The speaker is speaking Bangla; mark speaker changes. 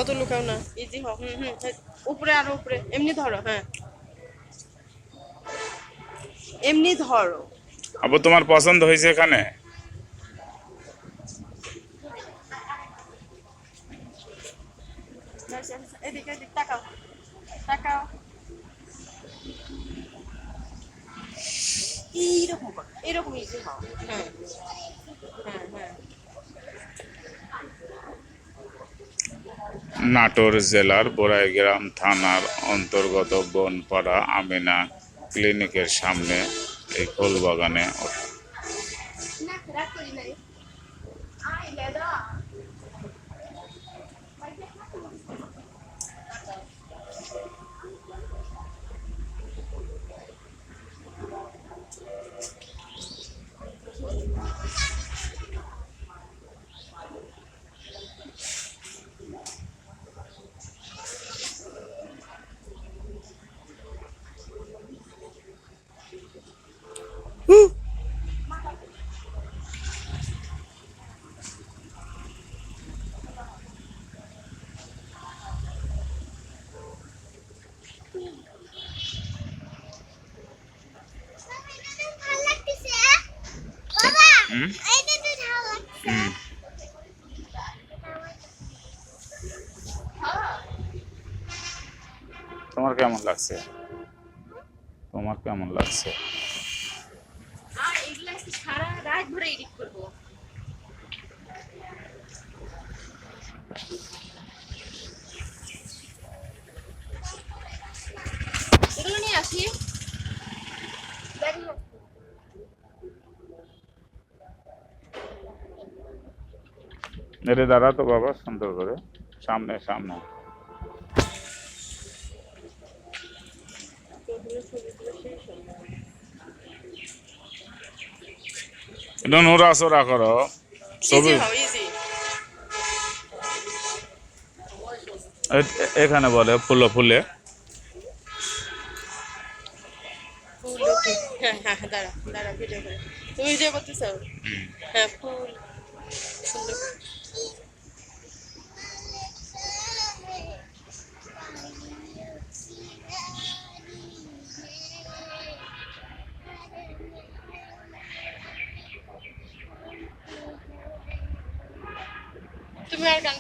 Speaker 1: অত লুকাও না, ইজি হও। উপরে আরো উপরে, এমনি ধরো। হ্যাঁ, এমনি ধরো।
Speaker 2: আবু তোমার পছন্দ হয়েছে এখানে?
Speaker 1: এদিকে এদিক তাকাও, তাকাও। এইরকম করো, এরকম ইজি হও। হ্যাঁ হ্যাঁ হ্যাঁ।
Speaker 2: নাটোর জেলার বোড়াইগ্রাম থানার অন্তর্গত বনপাড়া আমিনা ক্লিনিকের সামনে এই ফুলবাগানে তোমার কেমন লাগছে? তোমার কেমন লাগছে?
Speaker 1: আর এগুলা সারা রাত ধরে এডিট করবো। এগুলো নিয়ে আসি।
Speaker 2: মেরে দাঁড়া তো বাবা, সুন্দর করে সামনে সামনে। এটা নড়াচড়া করো ছবি। এখানে বলে ফুলে ফুলে।
Speaker 1: হ্যাঁ হ্যাঁ হ্যাঁ, দাঁড়া দাঁড়া, ভিডিও করে। তুমি ভিডিও করতেছো? হ্যাঁ, ফুল সুন্দর। তুমি আর গান